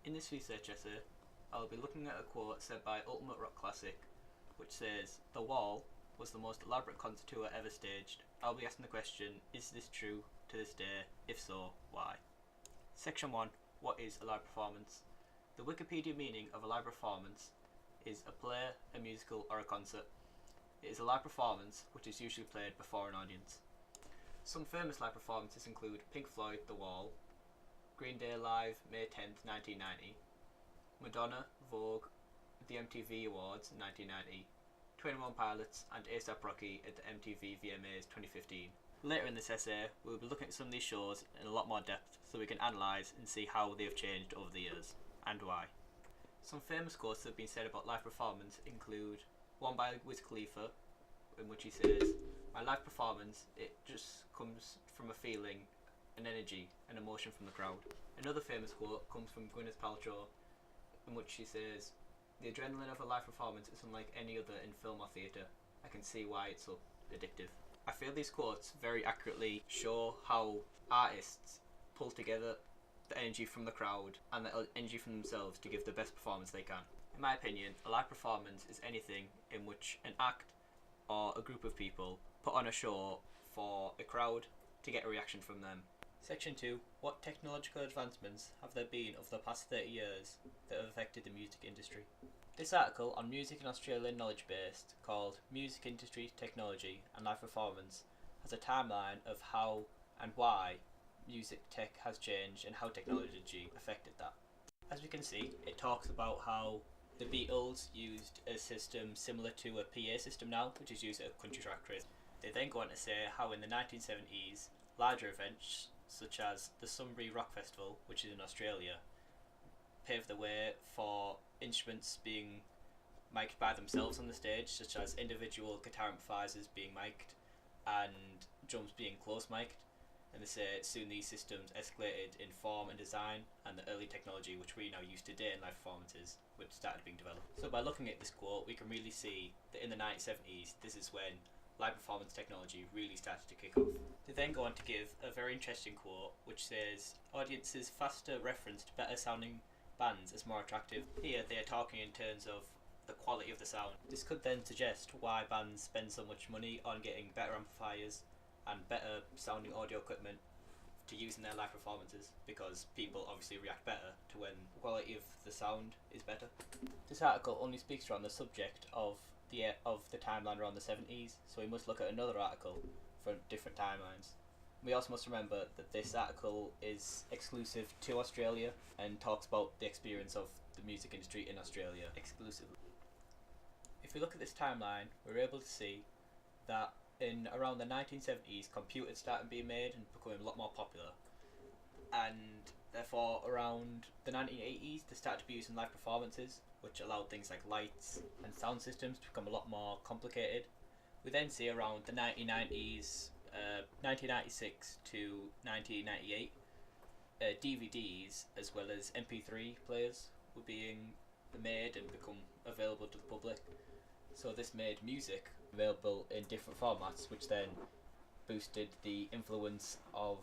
In this research essay, I'll be looking at a quote said by Ultimate Rock Classic, which says, "The Wall was the most elaborate concert tour ever staged." I'll be asking the question, is this true to this day? If so, why? Section 1. What is a live performance? The Wikipedia meaning of a live performance is a play, a musical, or a concert. It is a live performance which is usually played before an audience. Some famous live performances include Pink Floyd, The Wall, Green Day Live, May 10th, 1990, Madonna, Vogue, the MTV Awards, 1990, 21 Pilots, and A$AP Rocky at the MTV VMAs 2015. Later in this essay, we will be looking at some of these shows in a lot more depth so we can analyse and see how they have changed over the years, and why. Some famous quotes that have been said about live performance include one by Wiz Khalifa, in which he says, "My live performance, it just comes from a feeling, an energy, an emotion from the crowd." Another famous quote comes from Gwyneth Paltrow, in which she says, "The adrenaline of a live performance is unlike any other in film or theatre. I can see why it's so addictive." I feel these quotes very accurately show how artists pull together the energy from the crowd and the energy from themselves to give the best performance they can. In my opinion, a live performance is anything in which an act or a group of people put on a show for a crowd to get a reaction from them. Section 2. What technological advancements have there been over the past 30 years that have affected the music industry? This article on Music in Australian Knowledge Base, called Music Industry, Technology and Live Performance, has a timeline of how and why music tech has changed and how technology affected that. As we can see, it talks about how the Beatles used a system similar to a PA system now, which is used at country track races. They then go on to say how in the 1970s, larger events such as the Sunbury Rock Festival, which is in Australia, paved the way for instruments being mic'd by themselves on the stage, such as individual guitar amplifiers being mic'd and drums being close mic'd. And they say soon these systems escalated in form and design, and the early technology which we now use today in live performances which started being developed. So by looking at this quote, we can really see that in the 1970s, this is when live performance technology really started to kick off. They then go on to give a very interesting quote which says, "Audiences faster referenced better sounding bands as more attractive." Here they are talking in terms of the quality of the sound. This could then suggest why bands spend so much money on getting better amplifiers and better sounding audio equipment to use in their live performances, because people obviously react better to when the quality of the sound is better. This article only speaks around the subject of the timeline around the 70s, so we must look at another article for different timelines. We also must remember that this article is exclusive to Australia and talks about the experience of the music industry in Australia exclusively. If we look at this timeline, we're able to see that in around the 1970s, computers started being made and becoming a lot more popular, and therefore around the 1980s they started to be used in live performances, which allowed things like lights and sound systems to become a lot more complicated. We then see around the 1990s, 1996 to 1998, DVDs as well as MP3 players were being made and become available to the public. So this made music available in different formats, which then boosted the influence of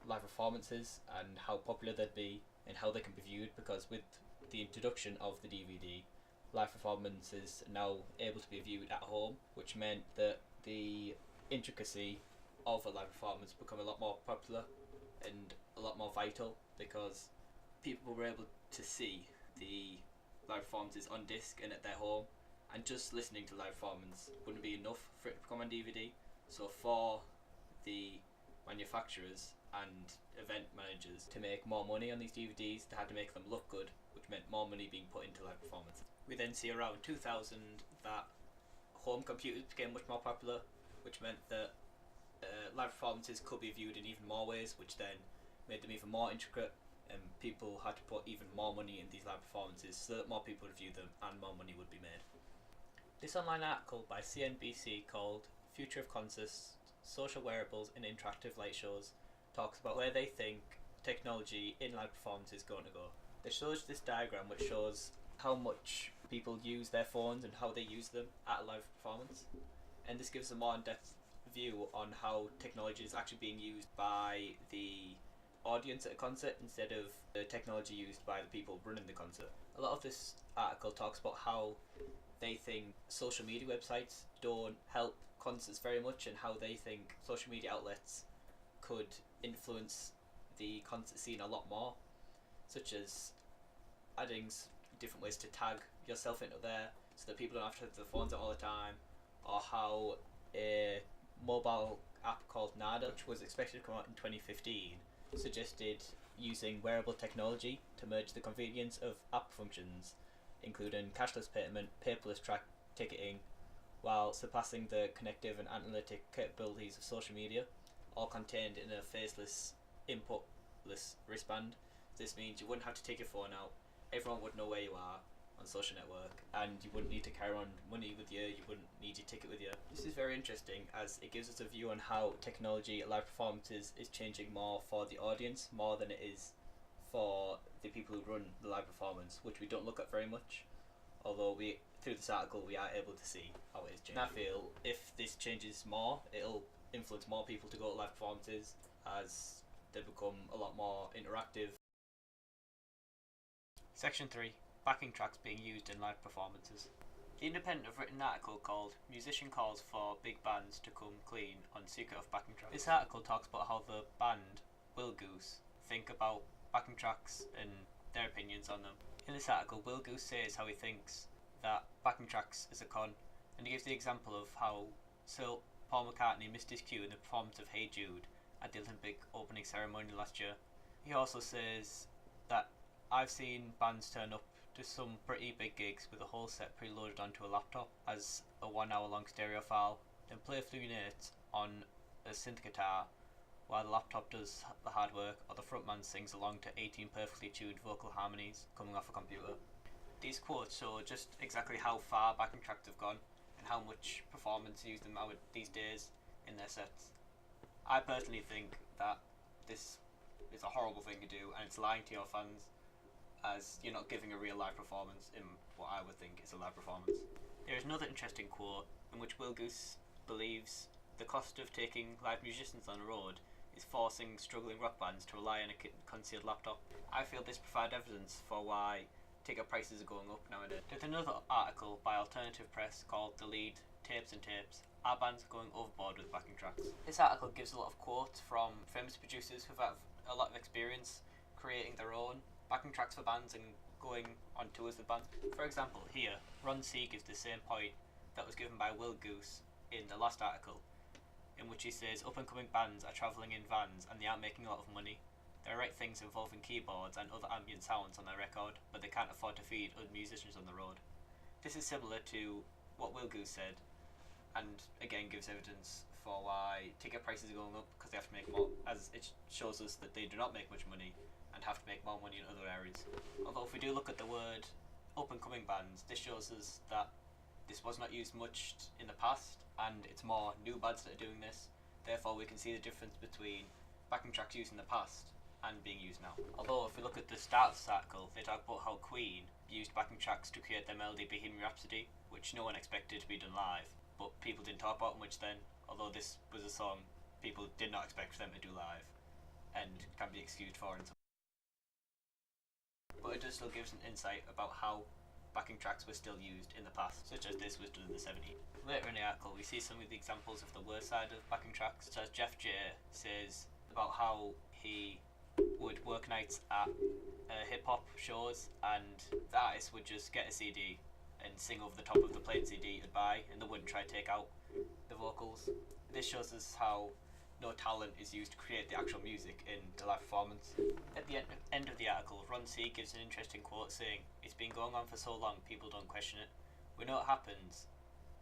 live performances and how popular they'd be and how they can be viewed, because with the introduction of the DVD, live performances are now able to be viewed at home, which meant that the intricacy of a live performance become a lot more popular and a lot more vital, because people were able to see the live performances on disc and at their home, and just listening to live performance wouldn't be enough for it to become on DVD. So for the manufacturers and event managers to make more money on these DVDs, they had to make them look good, which meant more money being put into live performance. We then see around 2000 that home computers became much more popular, which meant that live performances could be viewed in even more ways, which then made them even more intricate, and people had to put even more money in these live performances so that more people would view them and more money would be made. This online article by CNBC called "Future of Concerts, Social Wearables and Interactive Light Shows" talks about where they think technology in live performance is going to go. They shows this diagram which shows how much people use their phones and how they use them at a live performance, and this gives a more in-depth view on how technology is actually being used by the audience at a concert instead of the technology used by the people running the concert. A lot of this article talks about how they think social media websites don't help concerts very much, and how they think social media outlets could influence the concert scene a lot more, such as adding different ways to tag yourself into there so that people don't have to have their phones out all the time, or how a mobile app called Nada, which was expected to come out in 2015, suggested using wearable technology to merge the convenience of app functions, including cashless payment, paperless track ticketing, while surpassing the connective and analytic capabilities of social media, all contained in a faceless, inputless wristband. This means you wouldn't have to take your phone out, everyone would know where you are on social network, and you wouldn't need to carry on money with you, you wouldn't need your ticket with you. This is very interesting as it gives us a view on how technology at live performances is changing more for the audience more than it is for the people who run the live performance, which we don't look at very much, although through this article we are able to see how it is changing. And I feel if this changes more, it'll influence more people to go to live performances as they become a lot more interactive. Section 3. Backing tracks being used in live performances. The Independent have written an article called Musician Calls for Big Bands to Come Clean on Secret of Backing Tracks. This article talks about how the band Will Goose think about backing tracks and their opinions on them. In this article, Will Goose says how he thinks that backing tracks is a con, and he gives the example of how Sir Paul McCartney missed his cue in the performance of Hey Jude at the Olympic opening ceremony last year. He also says that I've seen bands turn up to some pretty big gigs with a whole set preloaded onto a laptop as a 1 hour long stereo file, then play a few notes on a synth guitar while the laptop does the hard work, or the frontman sings along to 18 perfectly tuned vocal harmonies coming off a computer. These quotes show just exactly how far backing tracks have gone and how much performance use them out these days in their sets. I personally think that this is a horrible thing to do, and it's lying to your fans, as you're not giving a real live performance in what I would think is a live performance. There is another interesting quote in which Will Goose believes the cost of taking live musicians on the road is forcing struggling rock bands to rely on a concealed laptop. I feel this provides evidence for why ticket prices are going up nowadays. There's another article by Alternative Press called The Lead, Tapes and Tapes, Are Bands Going Overboard with Backing Tracks? This article gives a lot of quotes from famous producers who've had a lot of experience creating their own backing tracks for bands and going on tours with bands. For example, here, Ron C gives the same point that was given by Will Goose in the last article, in which he says up-and-coming bands are travelling in vans and they aren't making a lot of money. They write things involving keyboards and other ambient sounds on their record, but they can't afford to feed other musicians on the road. This is similar to what Will Goose said, and again gives evidence for why ticket prices are going up, because they have to make more, as it shows us that they do not make much money and have to make more money in other areas. Although if we do look at the word up-and-coming bands, this shows us that this was not used much in the past, and it's more new bands that are doing this. Therefore we can see the difference between backing tracks used in the past and being used now. Although if we look at the start of this article, they talk about how Queen used backing tracks to create their melody Bohemian Rhapsody, which no one expected to be done live, but people didn't talk about much then, although this was a song people did not expect them to do live and can be excused for in some. But it does still give us an insight about how backing tracks were still used in the past, such as this was done in the 70s. Later in the article we see some of the examples of the worst side of backing tracks, such as Jeff J says about how he would work nights at hip hop shows and the artist would just get a CD and sing over the top of the plain CD you'd buy, and they wouldn't try to take out the vocals. This shows us how no talent is used to create the actual music in the live performance. At the end of the article, Ron C gives an interesting quote saying, "It's been going on for so long, people don't question it. We know what happens.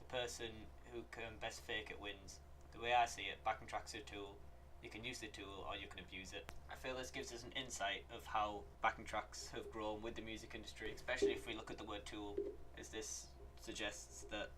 The person who can best fake it wins. The way I see it, backing tracks are a tool. You can use the tool or you can abuse it." I feel this gives us an insight of how backing tracks have grown with the music industry, especially if we look at the word tool, as this suggests that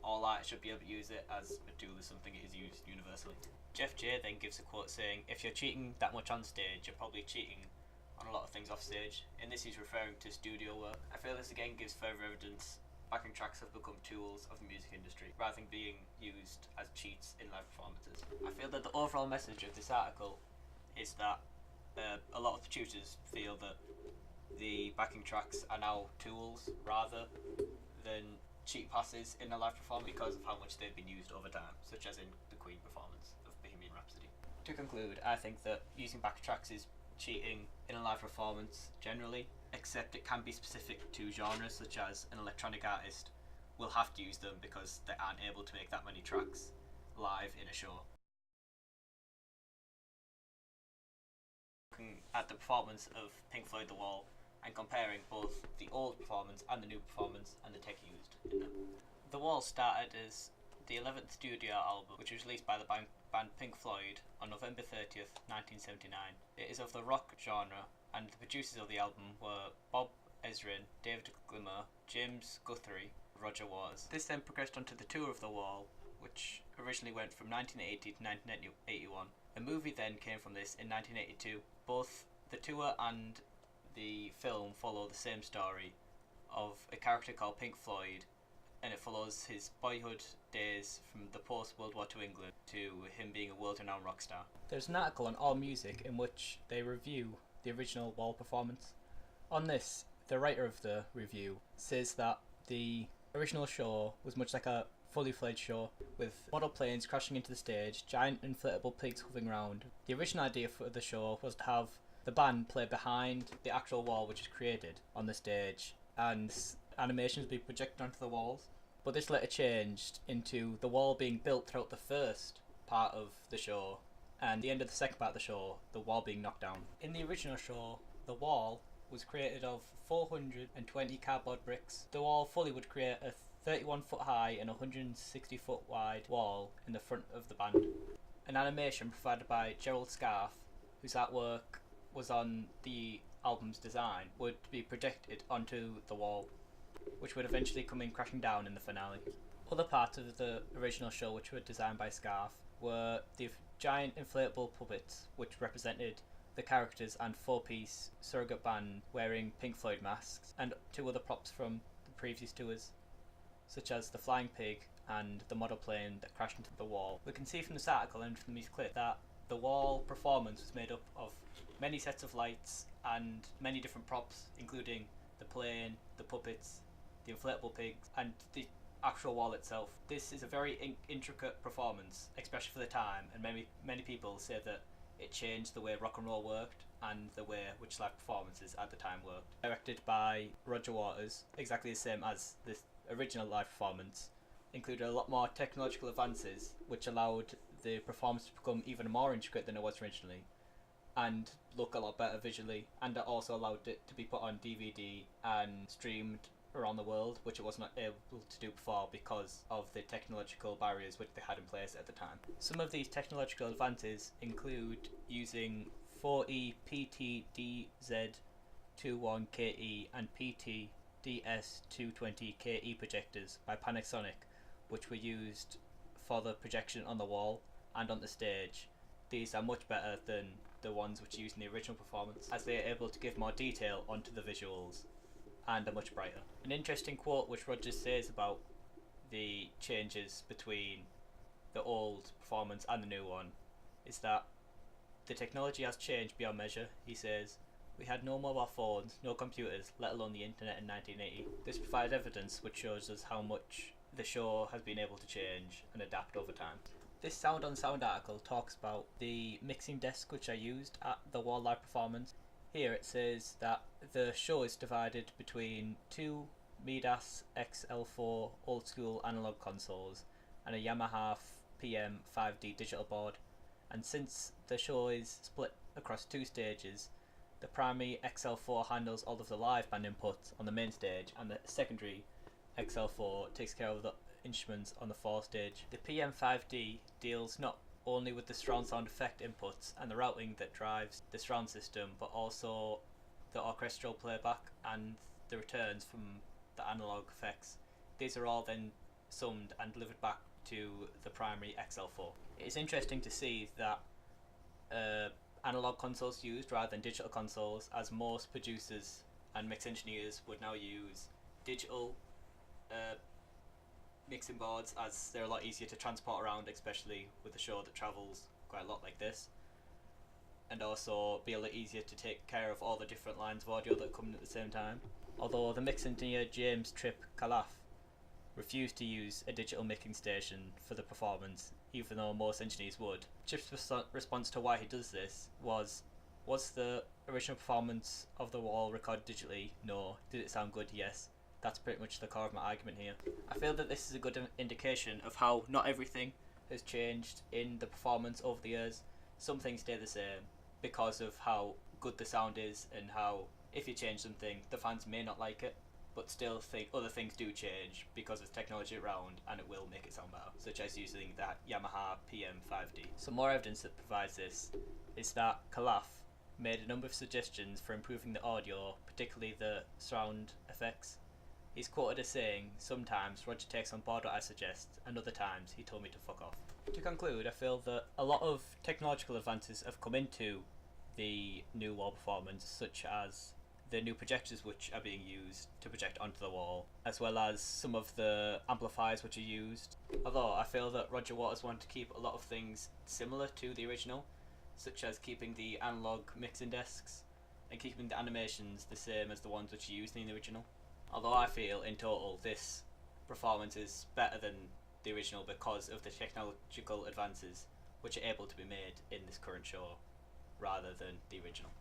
all artists should be able to use it, as a tool is something that is used universally. Jeff J then gives a quote saying, "If you're cheating that much on stage, you're probably cheating on a lot of things off stage." In this he's referring to studio work. I feel this again gives further evidence backing tracks have become tools of the music industry rather than being used as cheats in live performances. I feel that the overall message of this article is that A lot of producers feel that the backing tracks are now tools rather than cheap passes in a live performance because of how much they've been used over time, such as in the Queen performance of Bohemian Rhapsody. To conclude, I think that using backing tracks is cheating in a live performance generally, except it can be specific to genres, such as an electronic artist will have to use them because they aren't able to make that many tracks live in a show. Looking at the performance of Pink Floyd The Wall and comparing both the old performance and the new performance and the tech used in them. The Wall started as the 11th studio album, which was released by the band Pink Floyd on November 30th, 1979. It is of the rock genre, and the producers of the album were Bob Ezrin, David Gilmour, James Guthrie, Roger Waters. This then progressed onto the tour of The Wall, which originally went from 1980 to 1981. A movie then came from this in 1982. Both the tour and the film follow the same story of a character called Pink Floyd, and it follows his boyhood days from the post-World War II England to him being a world-renowned rock star. There's an article on AllMusic in which they review the original Wall performance. On this, the writer of the review says that the original show was much like a fully fledged show, with model planes crashing into the stage, giant inflatable pigs hovering around. The original idea for the show was to have the band play behind the actual wall which is created on the stage, and animations be projected onto the walls. But this later changed into the wall being built throughout the first part of the show, and the end of the second part of the show, the wall being knocked down. In the original show, the wall was created of 420 cardboard bricks. The wall fully would create a 31 foot high and 160 foot wide wall in the front of the band. An animation provided by Gerald Scarfe, whose artwork was on the album's design, would be projected onto the wall, which would eventually come in crashing down in the finale. Other parts of the original show which were designed by Scarfe were the giant inflatable puppets, which represented the characters and four-piece surrogate band wearing Pink Floyd masks, and two other props from the previous tours, such as the flying pig and the model plane that crashed into the wall. We can see from this article and from these clips that the Wall performance was made up of many sets of lights and many different props, including the plane, the puppets, the inflatable pigs, and the actual wall itself. This is a very intricate performance, especially for the time, and many people say that it changed the way rock and roll worked and the way which live performances at the time worked. Directed by Roger Waters, exactly the same as this original live performance, included a lot more technological advances which allowed the performance to become even more intricate than it was originally and look a lot better visually, and it also allowed it to be put on DVD and streamed around the world, which it was not able to do before because of the technological barriers which they had in place at the time. Some of these technological advances include using 4E PTDZ21KE and PTDS220KE projectors by Panasonic, which were used for the projection on the wall and on the stage. These are much better than the ones which are used in the original performance, as they are able to give more detail onto the visuals and are much brighter. An interesting quote which Rogers says about the changes between the old performance and the new one is that the technology has changed beyond measure. He says, "We had no mobile phones, no computers, let alone the internet in 1980. This provides evidence which shows us how much the show has been able to change and adapt over time." This Sound on Sound article talks about the mixing desk which I used at the Wall Live performance. Here it says that the show is divided between two Midas XL4 old school analog consoles and a Yamaha PM 5D digital board, and since the show is split across two stages, the primary XL4 handles all of the live band inputs on the main stage, and the secondary XL4 takes care of the instruments on the fourth stage. The PM5D deals not only with the surround sound effect inputs and the routing that drives the surround system, but also the orchestral playback and the returns from the analog effects. These are all then summed and delivered back to the primary XL4. It is interesting to see that analog consoles used rather than digital consoles, as most producers and mix engineers would now use digital mixing boards, as they're a lot easier to transport around, especially with a show that travels quite a lot like this. and also be a lot easier to take care of all the different lines of audio that come in at the same time. Although the mix engineer James Tripp Calaf refused to use a digital mixing station for the performance, even though most engineers would. Tripp's response to why he does this was the original performance of The Wall recorded digitally? No. Did it sound good? Yes. That's pretty much the core of my argument here. I feel that this is a good indication of how not everything has changed in the performance over the years. Some things stay the same because of how good the sound is, and how if you change something, the fans may not like it, but still think other things do change because there's technology around and it will make it sound better, such as using that Yamaha PM5D. Some more evidence that provides this is that Calaf made a number of suggestions for improving the audio, particularly the surround effects. He's quoted as saying, "Sometimes Roger takes on board what I suggest, and other times he told me to fuck off." To conclude, I feel that a lot of technological advances have come into the new wall performance, such as the new projectors which are being used to project onto the wall, as well as some of the amplifiers which are used. Although I feel that Roger Waters wanted to keep a lot of things similar to the original, such as keeping the analog mixing desks and keeping the animations the same as the ones which are used in the original. Although I feel in total this performance is better than the original because of the technological advances which are able to be made in this current show rather than the original.